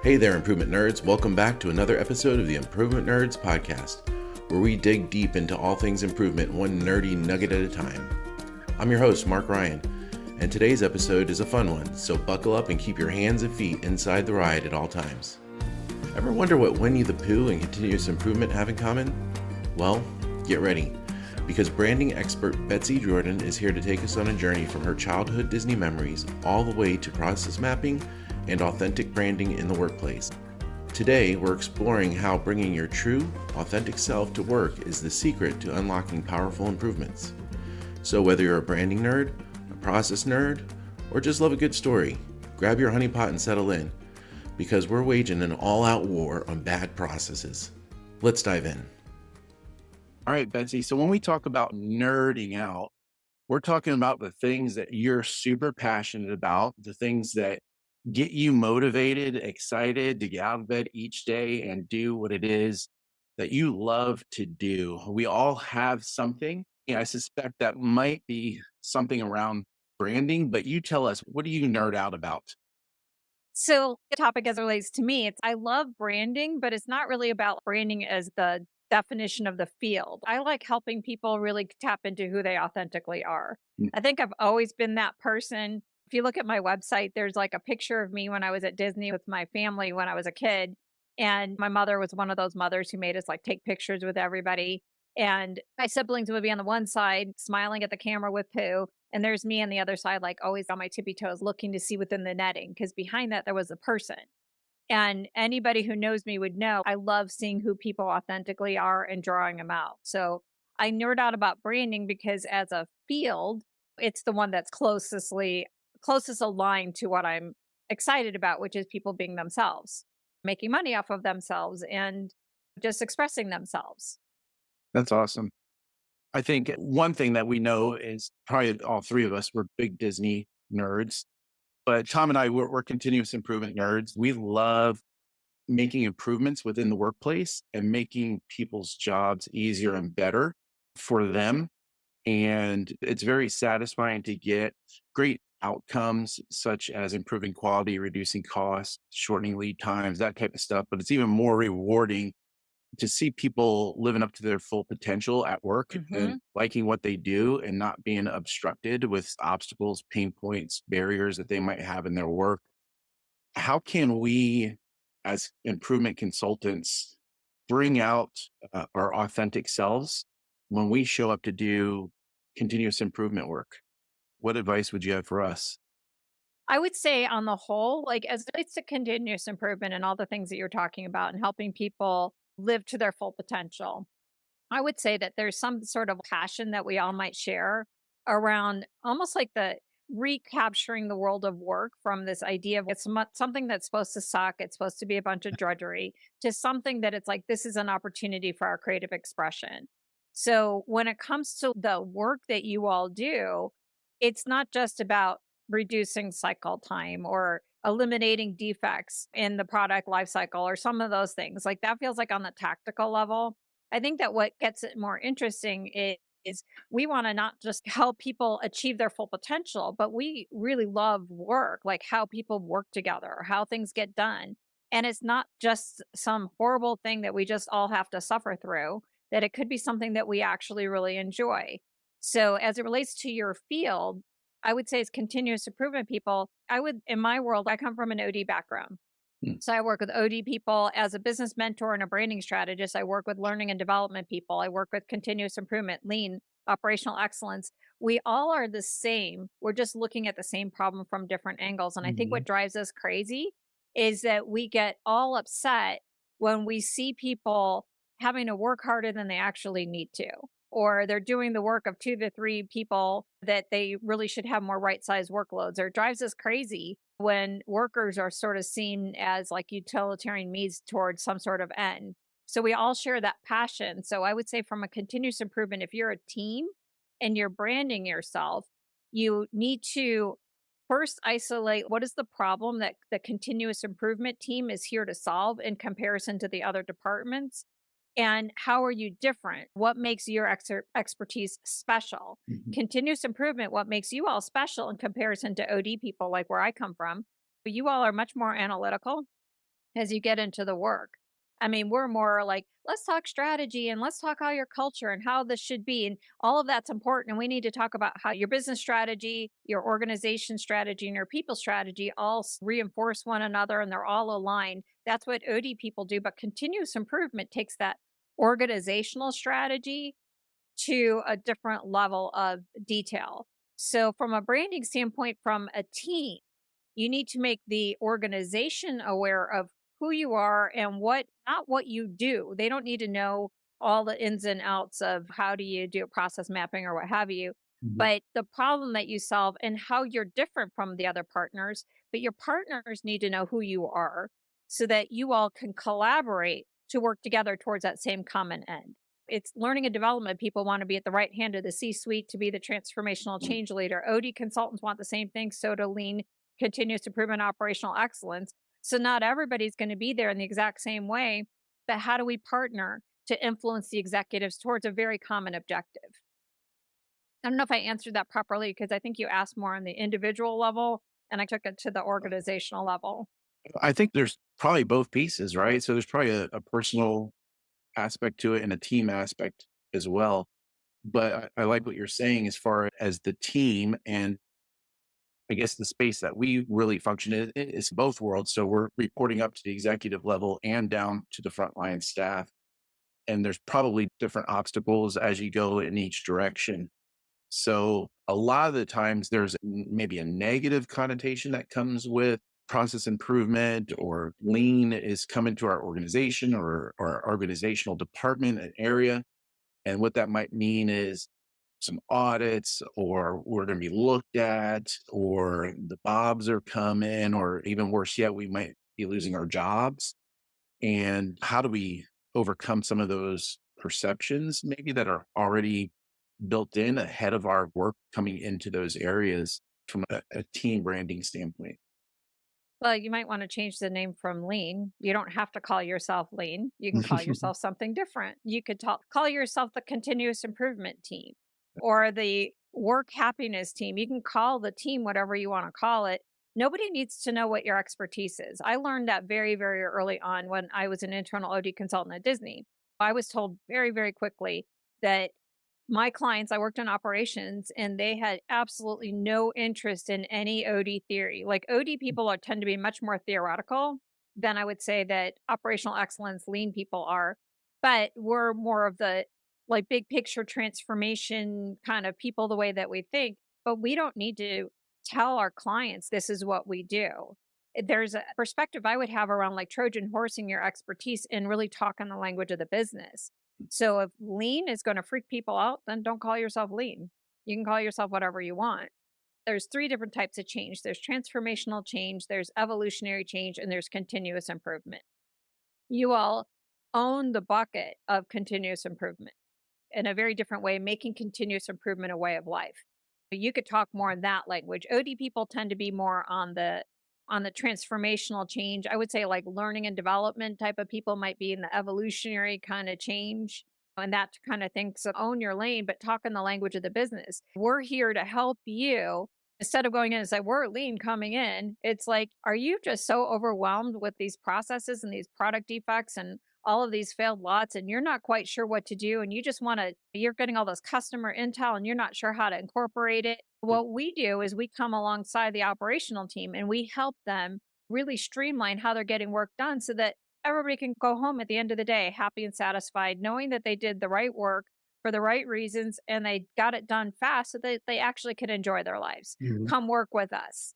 Hey there, Improvement Nerds. Welcome back to another episode of the Improvement Nerds podcast, where we dig deep into all things improvement, one nerdy nugget at a time. I'm your host, Mark Ryan, and today's episode is a fun one, so buckle up and keep your hands and feet inside the ride at all times. Ever wonder what Winnie the Pooh and continuous improvement have in common? Well, get ready, because branding expert Betsy Jordyn is here to take us on a journey from her childhood Disney memories all the way to process mapping and authentic branding in the workplace. Today, we're exploring how bringing your true, authentic self to work is the secret to unlocking powerful improvements. So whether you're a branding nerd, a process nerd, or just love a good story, grab your honeypot and settle in, because we're waging an all-out war on bad processes. Let's dive in. All right, Betsy. So when we talk about nerding out, we're talking about the things that you're super passionate about, the things that get you motivated, excited to get out of bed each day and do what it is that you love to do. We all have something. I suspect that might be something around branding, but you tell us, what do you nerd out about? So the topic as it relates to me, I love branding, but it's not really about branding as the definition of the field. I like helping people really tap into who they authentically are. Mm. I think I've always been that person. If you look at my website, there's like a picture of me when I was at Disney with my family when I was a kid. And my mother was one of those mothers who made us like take pictures with everybody. And my siblings would be on the one side smiling at the camera with Pooh. And there's me on the other side, like always on my tippy toes, looking to see within the netting, because behind that, there was a person. And anybody who knows me would know I love seeing who people authentically are and drawing them out. So I nerd out about branding because as a field, it's the one that's closest aligned to what I'm excited about, which is people being themselves, making money off of themselves and just expressing themselves. That's awesome. I think one thing that we know is probably all three of us, we're big Disney nerds, but Tom and I, we're continuous improvement nerds. We love making improvements within the workplace and making people's jobs easier and better for them. And it's very satisfying to get great outcomes, such as improving quality, reducing costs, shortening lead times, that type of stuff. But it's even more rewarding to see people living up to their full potential at work and liking what they do and not being obstructed with obstacles, pain points, barriers that they might have in their work. How can we, as improvement consultants, bring out our authentic selves when we show up to do continuous improvement work? What advice would you have for us? I would say on the whole, like as it relates to continuous improvement and all the things that you're talking about and helping people live to their full potential, I would say that there's some sort of passion that we all might share around almost like the recapturing the world of work from this idea of something that's supposed to suck, it's supposed to be a bunch of drudgery, to something that it's like this is an opportunity for our creative expression. So when it comes to the work that you all do, it's not just about reducing cycle time or eliminating defects in the product life cycle or some of those things. Like that feels like on the tactical level. I think that what gets it more interesting is we want to not just help people achieve their full potential, but we really love work, like how people work together, how things get done. And it's not just some horrible thing that we just all have to suffer through, that it could be something that we actually really enjoy. So, as it relates to your field, I would say it's continuous improvement people. In my world, I come from an OD background. Mm. So I work with OD people as a business mentor and a branding strategist. I work with learning and development people. I work with continuous improvement, lean, operational excellence. We all are the same. We're just looking at the same problem from different angles. And I think what drives us crazy is that we get all upset when we see people having to work harder than they actually need to, or they're doing the work of 2 to 3 people that they really should have more right-sized workloads, or it drives us crazy when workers are sort of seen as like utilitarian means towards some sort of end. So we all share that passion. So I would say from a continuous improvement, if you're a team and you're branding yourself, you need to first isolate what is the problem that the continuous improvement team is here to solve in comparison to the other departments. And how are you different? What makes your expertise special? Continuous improvement, what makes you all special in comparison to OD people like where I come from? You all are much more analytical. as you get into the work. I mean, we're more like, let's talk strategy and let's talk how your culture and how this should be. And all of that's important. And we need to talk about how your business strategy, your organization strategy, and your people strategy all reinforce one another and they're all aligned. That's what OD people do. But continuous improvement takes that organizational strategy to a different level of detail. So, from a branding standpoint, from a team, you need to make the organization aware of who you are and what, not what you do. They don't need to know all the ins and outs of how do you do process mapping or what have you, Mhm. but the problem that you solve and how you're different from the other partners. But your partners need to know who you are so that you all can collaborate to work together towards that same common end. It's learning and development. People want to be at the right hand of the C suite to be the transformational change leader. OD consultants want the same thing. So to lean continuous improvement, operational excellence. So not everybody's going to be there in the exact same way. But how do we partner to influence the executives towards a very common objective? I don't know if I answered that properly because I think you asked more on the individual level and I took it to the organizational level. I think there's probably both pieces, right? So there's probably a personal aspect to it and a team aspect as well. But I like what you're saying as far as the team. And I guess the space that we really function in is both worlds. So we're reporting up to the executive level and down to the frontline staff. And there's probably different obstacles as you go in each direction. So a lot of the times there's maybe a negative connotation that comes with process improvement or lean is coming to our organization or our organizational department and area. And what that might mean is some audits, or we're going to be looked at, or the bobs are coming, or even worse yet, we might be losing our jobs. And how do we overcome some of those perceptions, maybe that are already built in ahead of our work coming into those areas from a team branding standpoint? Well, you might want to change the name from lean. You don't have to call yourself lean. You can call yourself something different. You could call yourself the continuous improvement team or the work happiness team. You can call the team whatever you want to call it. Nobody needs to know what your expertise is. I learned that very, very early on when I was an internal OD consultant at Disney. I was told very, very quickly that my clients, I worked in operations and they had absolutely no interest in any OD theory. Like OD people tend to be much more theoretical than I would say that operational excellence lean people are. But we're more of the like big picture transformation kind of people, the way that we think. But we don't need to tell our clients this is what we do. There's a perspective I would have around like Trojan horsing your expertise and really talking the language of the business. So if lean is going to freak people out, then don't call yourself lean. You can call yourself whatever you want. There's three different types of change. There's transformational change, there's evolutionary change, and there's continuous improvement. You all own the bucket of continuous improvement in a very different way, making continuous improvement a way of life. You could talk more in that language. OD people tend to be more on the transformational change. I would say like learning and development type of people might be in the evolutionary kind of change and that kind of thing. So own your lane, but talk in the language of the business. We're here to help you. Instead of going in and say, we're lean coming in, it's like, are you just so overwhelmed with these processes and these product defects and all of these failed lots and you're not quite sure what to do and you just want to you're getting all this customer intel and you're not sure how to incorporate it. What we do is we come alongside the operational team and we help them really streamline how they're getting work done so that everybody can go home at the end of the day happy and satisfied knowing that they did the right work for the right reasons and they got it done fast so that they actually could enjoy their lives. Mhm. Come work with us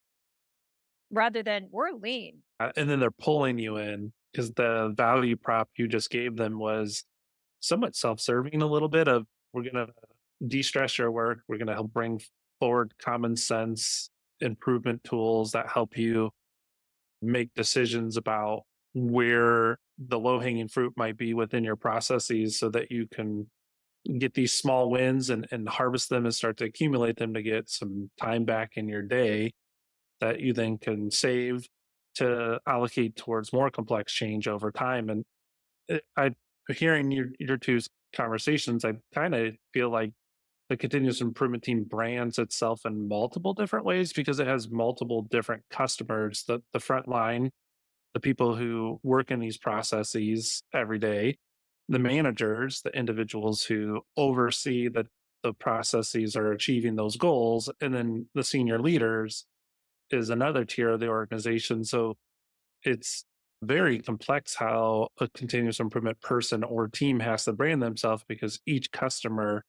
rather than we're lean. And then they're pulling you in because the value prop you just gave them was somewhat self-serving a little bit of we're going to de-stress your work. We're going to help bring forward common sense improvement tools that help you make decisions about where the low-hanging fruit might be within your processes so that you can get these small wins and harvest them and start to accumulate them to get some time back in your day that you then can save to allocate towards more complex change over time. And I, hearing your two's conversations, I kind of feel like the continuous improvement team brands itself in multiple different ways because it has multiple different customers. The front line, the people who work in these processes every day, the managers, the individuals who oversee that the processes are achieving those goals, and then the senior leaders is another tier of the organization. So it's very complex how a continuous improvement person or team has to brand themselves because each customer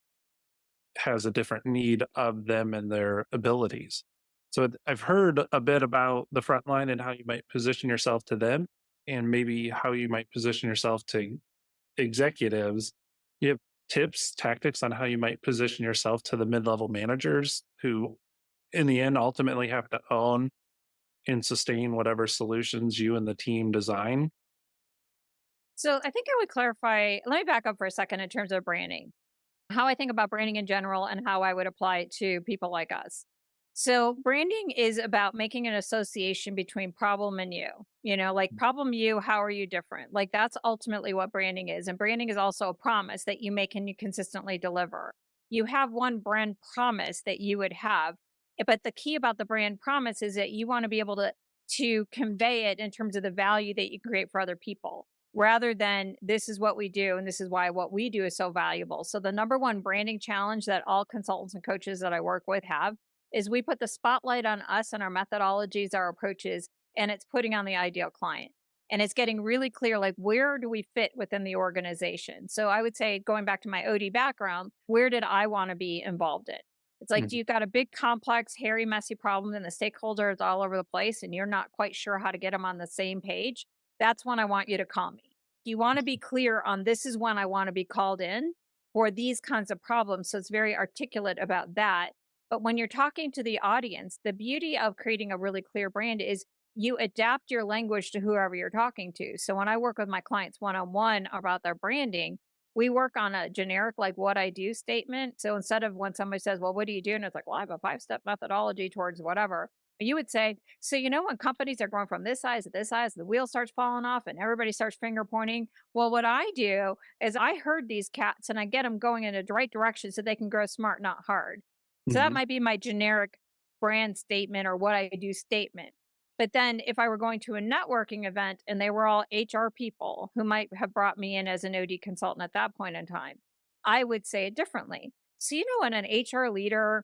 has a different need of them and their abilities. So I've heard a bit about the front line and how you might position yourself to them, and maybe how you might position yourself to executives. You have tips, tactics on how you might position yourself to the mid level managers who, in the end, ultimately have to own and sustain whatever solutions you and the team design. So I think I would clarify, let me back up for a second in terms of branding, how I think about branding in general and how I would apply it to people like us. So, branding is about making an association between problem and you. Like problem you, how are you different? Like that's ultimately what branding is. And branding is also a promise that you make and you consistently deliver. You have one brand promise that you would have. But the key about the brand promise is that you want to be able to convey it in terms of the value that you create for other people rather than this is what we do and this is why what we do is so valuable. So the number one branding challenge that all consultants and coaches that I work with have is we put the spotlight on us and our methodologies, our approaches, and it's putting on the ideal client. And it's getting really clear, like, where do we fit within the organization? So I would say, going back to my OD background, where did I want to be involved in? It's like, do Mhm. you got a big, complex, hairy, messy problem and the stakeholders all over the place and you're not quite sure how to get them on the same page? That's when I want you to call me. You want to be clear on this is when I want to be called in for these kinds of problems. So it's very articulate about that. But when you're talking to the audience, the beauty of creating a really clear brand is you adapt your language to whoever you're talking to. So when I work with my clients one on one about their branding, we work on a generic, like what I do statement. So instead of when somebody says, well, what do you do? And it's like, well, I have a 5-step methodology towards whatever. You would say, so, when companies are going from this size to this size, the wheel starts falling off and everybody starts finger pointing. Well, what I do is I herd these cats and I get them going in the right direction so they can grow smart, not hard. So that Mhm. might be my generic brand statement or what I do statement. But then if I were going to a networking event and they were all HR people who might have brought me in as an OD consultant at that point in time, I would say it differently. So, when an HR leader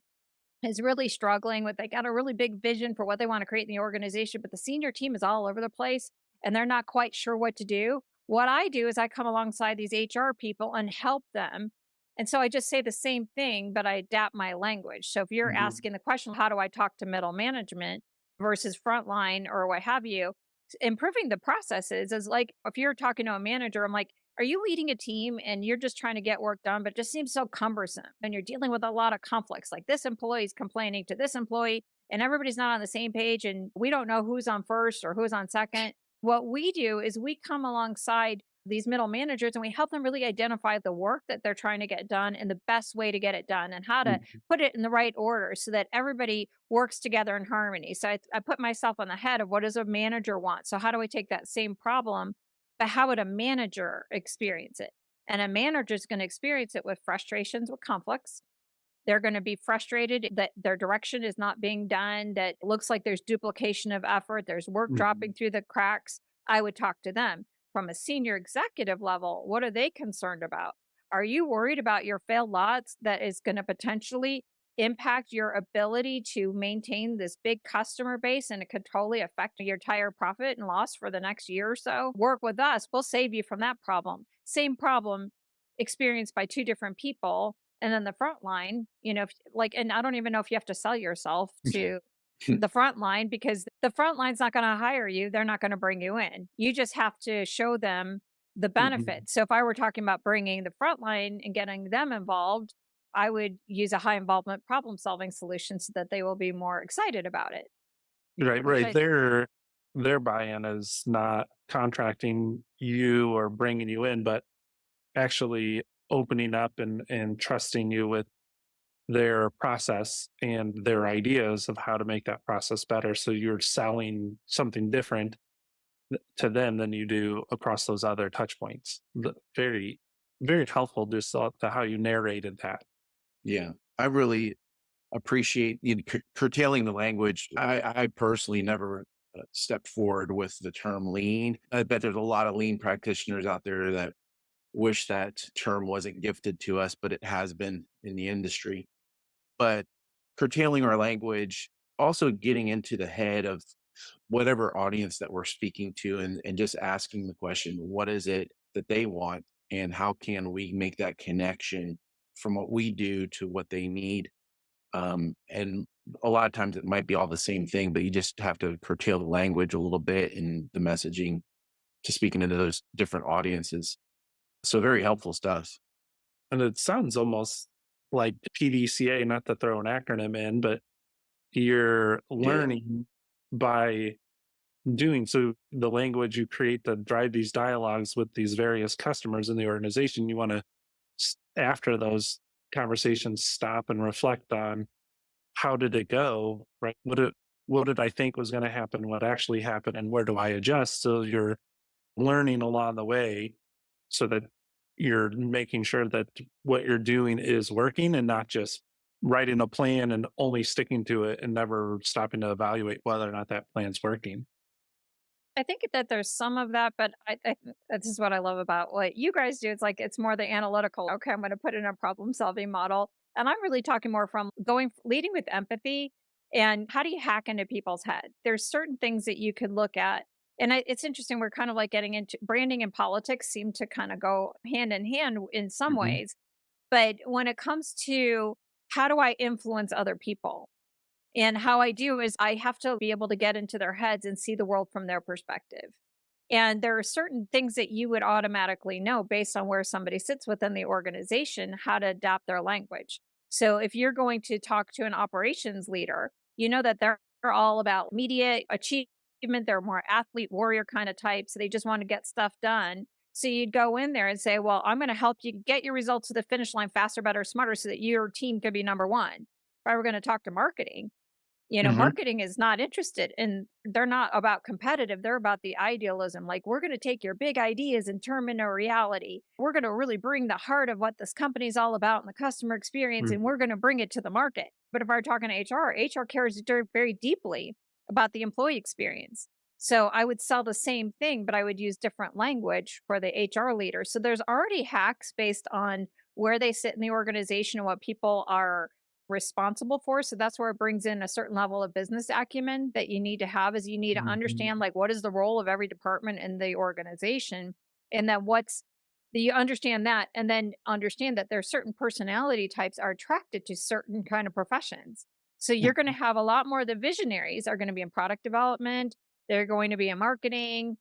is really struggling with, they got a really big vision for what they want to create in the organization, but the senior team is all over the place and they're not quite sure what to do. What I do is I come alongside these HR people and help them. And so I just say the same thing, but I adapt my language. So if you're Mhm. asking the question, how do I talk to middle management versus frontline or what have you, improving the processes is like if you're talking to a manager, I'm like, are you leading a team and you're just trying to get work done, but it just seems so cumbersome and you're dealing with a lot of conflicts? Like this employee is complaining to this employee and everybody's not on the same page and we don't know who's on first or who's on second. What we do is we come alongside these middle managers and we help them really identify the work that they're trying to get done and the best way to get it done and how to Mhm. put it in the right order so that everybody works together in harmony. So I put myself on the head of what does a manager want? So how do I take that same problem, but how would a manager experience it? And a manager is going to experience it with frustrations, with conflicts. They're going to be frustrated that their direction is not being done, that it looks like there's duplication of effort, there's work dropping Mhm. through the cracks. I would talk to them. From a senior executive level, what are they concerned about? Are you worried about your failed lots that is going to potentially impact your ability to maintain this big customer base and it could totally affect your entire profit and loss for the next year or so? Work with us. We'll save you from that problem. Same problem experienced by two different people. And then the front line, and I don't even know if you have to sell yourself to the front line because the front line's not going to hire you. They're not going to bring you in. You just have to show them the Mhm. benefits. So if I were talking about bringing the front line and getting them involved, I would use a high involvement problem solving solution so that they will be more excited about it. Right, Which right. I Their buy-in is not contracting you or bringing you in, but actually opening up and trusting you with their process and their ideas of how to make that process better. So you're selling something different to them than you do across those other touch points. Very, very helpful just to how you narrated that. Yeah. I really appreciate curtailing the language. I personally never stepped forward with the term lean. I bet there's a lot of lean practitioners out there that wish that term wasn't gifted to us, but it has been in the industry. But curtailing our language, also getting into the head of whatever audience that we're speaking to, and just asking the question, what is it that they want? And how can we make that connection from what we do to what they need? And a lot of times it might be all the same thing, but you just have to curtail the language a little bit and the messaging to speaking into those different audiences. So very helpful stuff. And it sounds almost like PDCA, not to throw an acronym in, but you're Yeah. learning by doing so the language you create to drive these dialogues with these various customers in the organization. You want to, after those conversations, stop and reflect on how did it go, right? What did I think was going to happen? What actually happened? And where do I adjust? So you're learning along the way so that you're making sure that what you're doing is working and not just writing a plan and only sticking to it and never stopping to evaluate whether or not that plan's working. I think that there's some of that, but this is what I love about what you guys do. It's like it's more the analytical. Okay, I'm going to put in a problem solving model, and I'm really talking more from leading with empathy and how do you hack into people's head. There's certain things that you could look at, and it's interesting. We're kind of like getting into branding and politics seem to kind of go hand in hand in some Hmm. ways, but when it comes to how do I influence other people? And how I do is I have to be able to get into their heads and see the world from their perspective. And there are certain things that you would automatically know based on where somebody sits within the organization, how to adapt their language. So if you're going to talk to an operations leader, you know that they're all about immediate achievement. They're more athlete warrior kind of types. They just want to get stuff done. So you'd go in there and say, well, I'm going to help you get your results to the finish line faster, better, smarter so that your team could be number one. If I were going to talk to marketing, Hmm. marketing is not interested and they're not about competitive. They're about the idealism. Like, we're going to take your big ideas and turn them into a reality. We're going to really bring the heart of what this company is all about and the customer experience, and we're going to bring it to the market. But if I'm talking to HR cares very deeply about the employee experience. So I would sell the same thing, but I would use different language for the HR leader. So there's already hacks based on where they sit in the organization and what people are responsible for. So that's where it brings in a certain level of business acumen that you need to have, is you need to understand like what is the role of every department in the organization, and then you understand that, and then understand that there are certain personality types are attracted to certain kind of professions. So you're going to have a lot more of the visionaries are going to be in product development, they're going to be in marketing,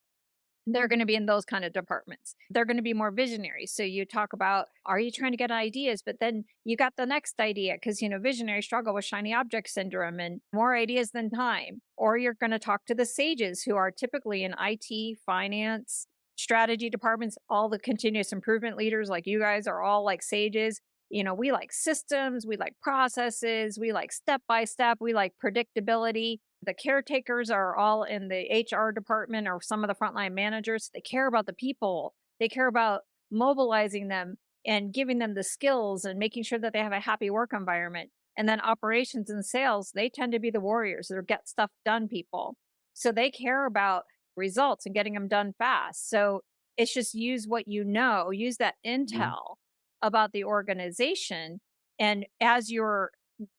they're going to be in those kind of departments. They're going to be more visionary. So you talk about, are you trying to get ideas? But then you got the next idea because, visionaries struggle with shiny object syndrome and more ideas than time. Or you're going to talk to the sages who are typically in IT, finance, strategy departments, all the continuous improvement leaders like you guys are all like sages. We like systems, we like processes, we like step by step, we like predictability. The caretakers are all in the HR department or some of the frontline managers. They care about the people. They care about mobilizing them and giving them the skills and making sure that they have a happy work environment. And then operations and sales, they tend to be the warriors. They're get stuff done people. So they care about results and getting them done fast. So it's just use what you know, use that intel about the organization. And as you're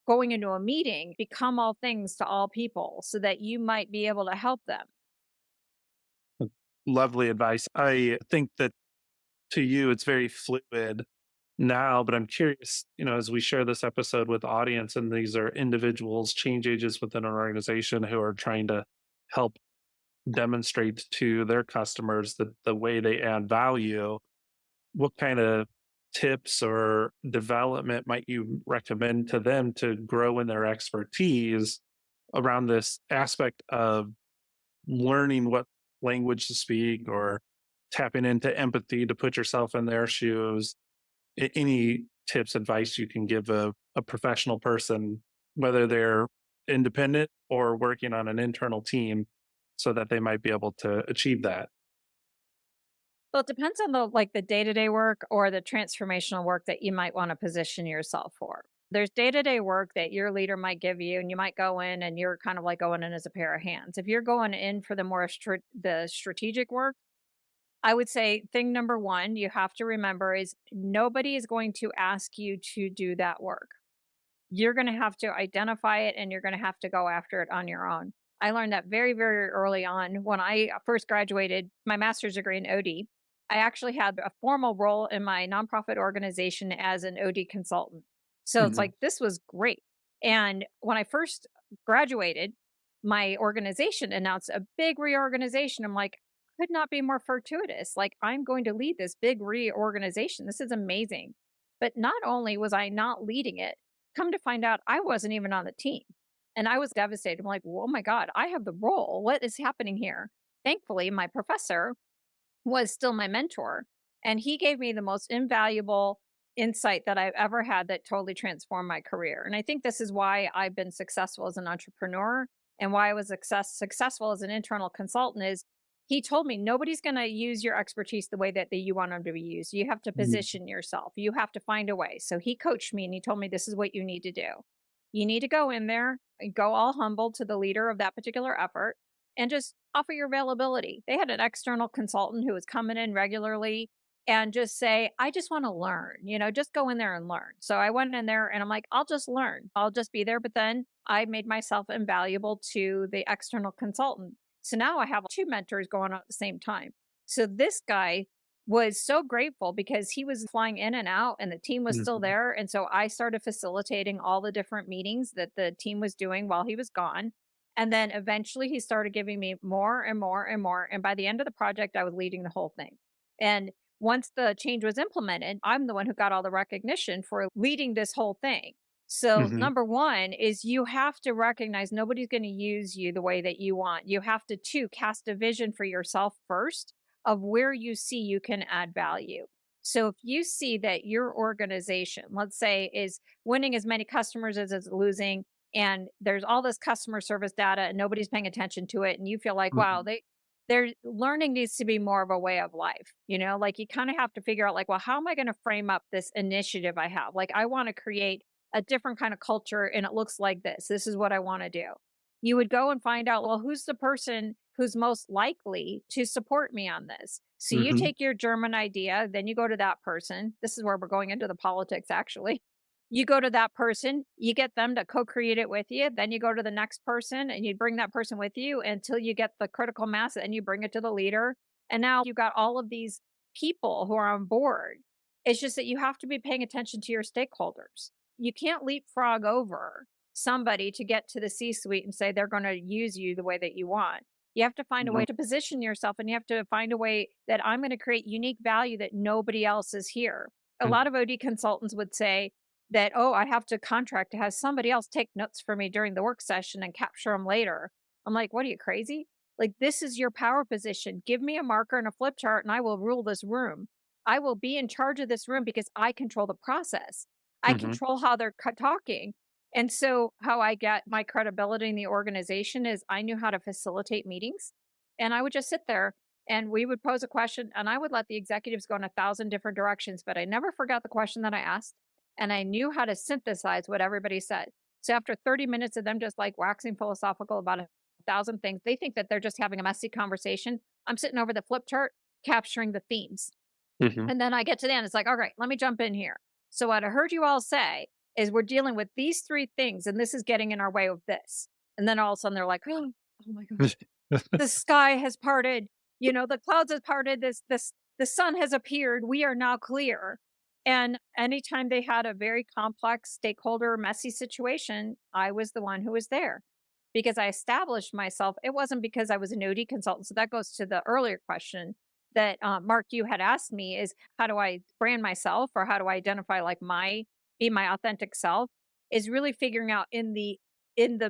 going into a meeting, become all things to all people so that you might be able to help them. Lovely advice. I think that to you, it's very fluid now, but I'm curious, as we share this episode with the audience, and these are individuals, change agents within an organization who are trying to help demonstrate to their customers that the way they add value, what kind of tips or development might you recommend to them to grow in their expertise around this aspect of learning what language to speak or tapping into empathy to put yourself in their shoes? Any tips, advice you can give a professional person, whether they're independent or working on an internal team, so that they might be able to achieve that? Well, it depends on the day-to-day work or the transformational work that you might want to position yourself for. There's day-to-day work that your leader might give you, and you might go in and you're kind of like going in as a pair of hands. If you're going in for the more the strategic work, I would say thing number one you have to remember is nobody is going to ask you to do that work. You're going to have to identify it and you're going to have to go after it on your own. I learned that very, very early on when I first graduated my master's degree in OD. I actually had a formal role in my nonprofit organization as an OD consultant. So it's Mhm. like, this was great. And when I first graduated, my organization announced a big reorganization. I'm like, could not be more fortuitous. Like, I'm going to lead this big reorganization. This is amazing. But not only was I not leading it, come to find out I wasn't even on the team. And I was devastated. I'm like, oh my God, I have the role. What is happening here? Thankfully, my professor was still my mentor. And he gave me the most invaluable insight that I've ever had that totally transformed my career. And I think this is why I've been successful as an entrepreneur and why I was successful as an internal consultant is he told me nobody's going to use your expertise the way that you want them to be used. You have to Mhm. position yourself. You have to find a way. So he coached me and he told me this is what you need to do. You need to go in there and go all humble to the leader of that particular effort and just offer your availability. They had an external consultant who was coming in regularly and just say, I just want to learn, just go in there and learn. So I went in there and I'm like, I'll just learn. I'll just be there. But then I made myself invaluable to the external consultant. So now I have two mentors going on at the same time. So this guy was so grateful because he was flying in and out and the team was still Mhm. there. And so I started facilitating all the different meetings that the team was doing while he was gone. And then eventually he started giving me more and more and more. And by the end of the project, I was leading the whole thing. And once the change was implemented, I'm the one who got all the recognition for leading this whole thing. So, Mhm. number one is you have to recognize nobody's going to use you the way that you want. You have to, two, cast a vision for yourself first of where you see you can add value. So, if you see that your organization, let's say, is winning as many customers as it's losing, and there's all this customer service data and nobody's paying attention to it, and you feel like, wow, Mhm. their learning needs to be more of a way of life, like you kind of have to figure out like, well, how am I going to frame up this initiative I have? Like, I want to create a different kind of culture and it looks like this is what I want to do. You would go and find out, well, who's the person who's most likely to support me on this? So you Mhm. take your German idea, then you go to that person. This is where we're going into the politics actually. You go to that person, you get them to co-create it with you, then you go to the next person and you bring that person with you until you get the critical mass and you bring it to the leader. And now you've got all of these people who are on board. It's just that you have to be paying attention to your stakeholders. You can't leapfrog over somebody to get to the C-suite and say they're going to use you the way that you want. You have to find a Mhm. way to position yourself and you have to find a way that I'm going to create unique value that nobody else is here. A Mhm. lot of OD consultants would say, that, oh, I have to contract to have somebody else take notes for me during the work session and capture them later. I'm like, what are you crazy? Like, this is your power position. Give me a marker and a flip chart and I will rule this room. I will be in charge of this room because I control the process. I Mhm. control how they're talking. And so, how I get my credibility in the organization is I knew how to facilitate meetings. And I would just sit there and we would pose a question and I would let the executives go in 1,000 different directions, but I never forgot the question that I asked and I knew how to synthesize what everybody said. So after 30 minutes of them just like waxing philosophical about 1,000 things, they think that they're just having a messy conversation. I'm sitting over the flip chart, capturing the themes. Mhm. And then I get to the end, it's like, all right, let me jump in here. So what I heard you all say is we're dealing with these three things, and this is getting in our way of this. And then all of a sudden they're like, oh my gosh, the sky has parted, the clouds have parted, the sun has appeared, we are now clear. And anytime they had a very complex stakeholder messy situation, I was the one who was there because I established myself. It wasn't because I was an OD consultant. So that goes to the earlier question that Mark, you had asked me is how do I brand myself or how do I identify like be my authentic self is really figuring out in the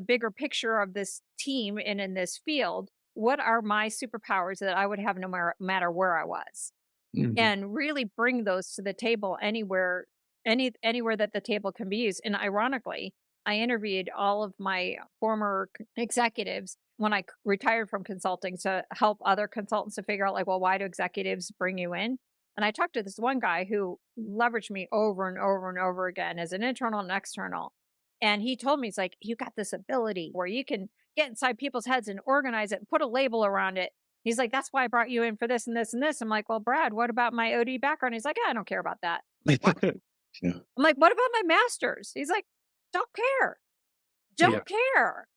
bigger picture of this team and in this field, what are my superpowers that I would have no matter where I was? Mhm. And really bring those to the table anywhere that the table can be used. And ironically, I interviewed all of my former executives when I retired from consulting to help other consultants to figure out like, well, why do executives bring you in? And I talked to this one guy who leveraged me over and over and over again as an internal and external. And he told me, he's like, you got this ability where you can get inside people's heads and organize it and put a label around it. He's like, that's why I brought you in for this and this and this. I'm like, well, Brad, what about my OD background? He's like, I don't care about that. I'm like, what? Yeah. I'm like, what about my master's? He's like, don't care. Don't care.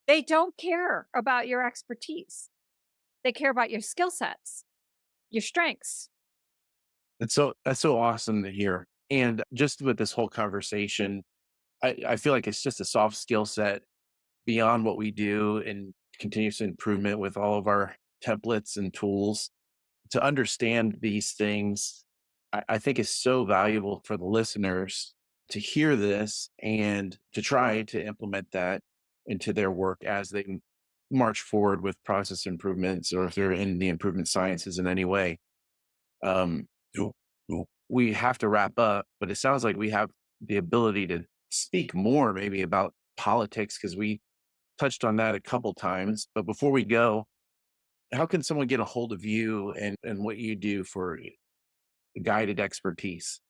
They don't care about your expertise. They care about your skill sets, your strengths. That's so awesome to hear. And just with this whole conversation, I feel like it's just a soft skill set beyond what we do in continuous improvement with all of our templates and tools. To understand these things, I think is so valuable for the listeners to hear this and to try to implement that into their work as they march forward with process improvements, or if they're in the improvement sciences in any way. Um, we have to wrap up, but it sounds like we have the ability to speak more maybe about politics, because we touched on that a couple times. But before we go, how can someone get a hold of you and what you do for guided expertise?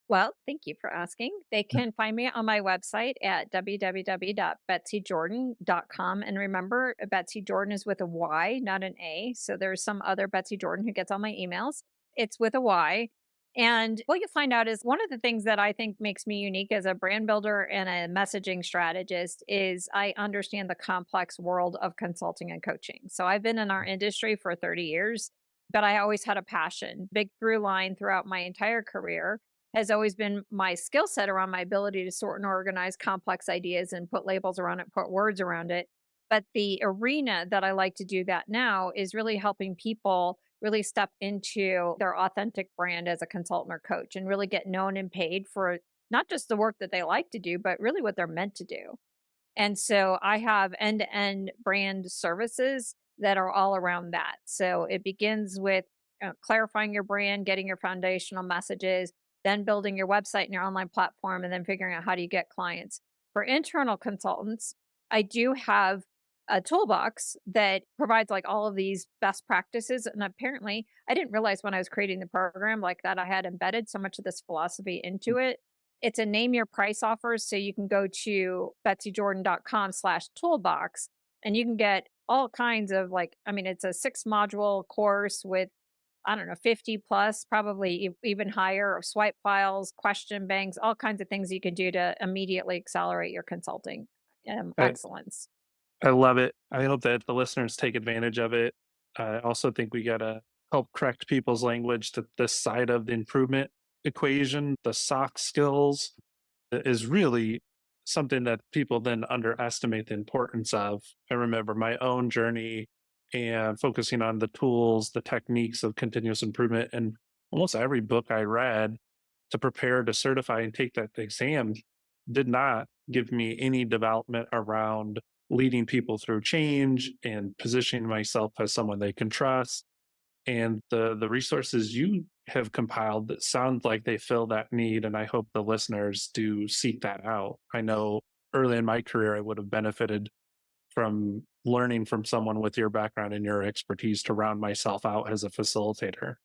Well, thank you for asking. They can find me on my website at www.betsyjordyn.com. And remember, Betsy Jordyn is with a Y, not an A. So there's some other Betsy Jordyn who gets all my emails. It's with a Y. And what you'll find out is one of the things that I think makes me unique as a brand builder and a messaging strategist is I understand the complex world of consulting and coaching. So I've been in our industry for 30 years, but I always had a passion. Big through line throughout my entire career has always been my skill set around my ability to sort and organize complex ideas and put labels around it, put words around it. But the arena that I like to do that now is really helping people really step into their authentic brand as a consultant or coach and really get known and paid for not just the work that they like to do, but really what they're meant to do. And so I have end to end brand services that are all around that. So it begins with clarifying your brand, getting your foundational messages, then building your website and your online platform, and then figuring out how do you get clients. For internal consultants, I do have a toolbox that provides like all of these best practices. And apparently, I didn't realize when I was creating the program like that I had embedded so much of this philosophy into it. It's a name your price offers. So you can go to betsyjordyn.com/toolbox and you can get all kinds of like, I mean, it's a 6 module course with, I don't know, 50 plus, probably even higher, of swipe files, question banks, all kinds of things you can do to immediately accelerate your consulting I, excellence. I love it. I hope that the listeners take advantage of it. I also think we got to help correct people's language to this side of the improvement equation. The soft skills is really something that people then underestimate the importance of. I remember my own journey and focusing on the tools, the techniques of continuous improvement. And almost every book I read to prepare to certify and take that exam did not give me any development around leading people through change and positioning myself as someone they can trust. And the resources you have compiled that sound like they fill that need, and I hope the listeners do seek that out. I know early in my career I would have benefited from learning from someone with your background and your expertise to round myself out as a facilitator.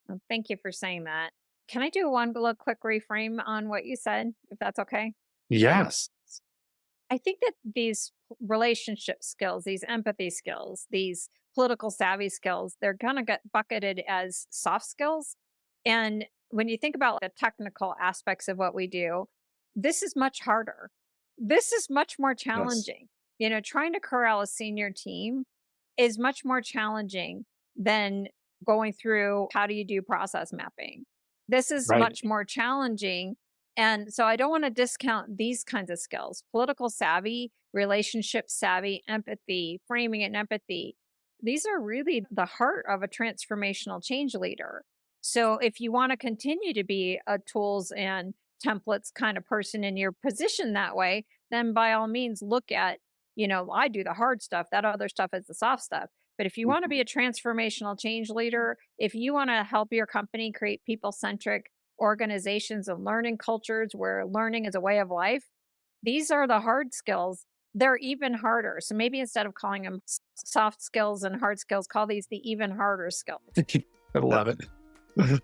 Well, thank you for saying that. Can I do one little quick reframe on what you said, if that's okay? Yes. I think that these relationship skills, these empathy skills, these political savvy skills, they're going to get bucketed as soft skills. And when you think about the technical aspects of what we do, this is much harder. This is much more Yes. challenging. You know, trying to corral a senior team is much more challenging than going through how do you do process mapping. This is Right. much more challenging, and so I don't want to discount these kinds of skills: political savvy, relationship savvy, empathy, framing and empathy. These are really the heart of a transformational change leader. So if you want to continue to be a tools and templates kind of person in your position that way, then by all means look at, you know, I do the hard stuff, that other stuff is the soft stuff. But if you want to be a transformational change leader, if you want to help your company create people centric organizations and learning cultures where learning is a way of life, these are the hard skills. They're even harder. So maybe instead of calling them soft skills and hard skills, call these the even harder skills. I love it.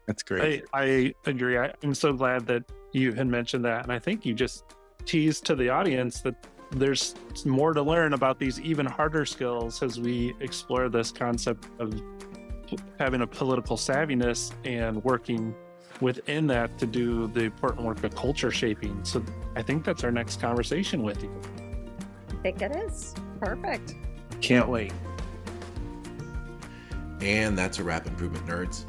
That's great. I agree. I'm so glad that you had mentioned that. And I think you just teased to the audience that there's more to learn about these even harder skills as we explore this concept of having a political savviness and working within that to do the important work of culture shaping. So I think that's our next conversation with you. I think it is. Perfect. Can't wait. And that's a wrap, Improvement Nerds.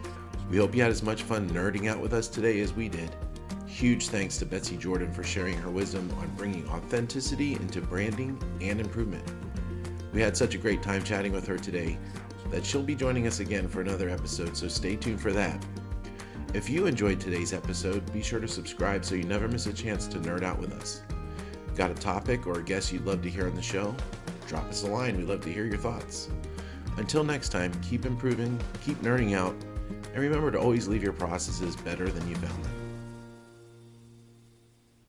We hope you had as much fun nerding out with us today as we did. Huge thanks to Betsy Jordyn for sharing her wisdom on bringing authenticity into branding and improvement. We had such a great time chatting with her today that she'll be joining us again for another episode, so stay tuned for that. If you enjoyed today's episode, be sure to subscribe so you never miss a chance to nerd out with us. Got a topic or a guest you'd love to hear on the show? Drop us a line. We'd love to hear your thoughts. Until next time, keep improving, keep nerding out, and remember to always leave your processes better than you found them.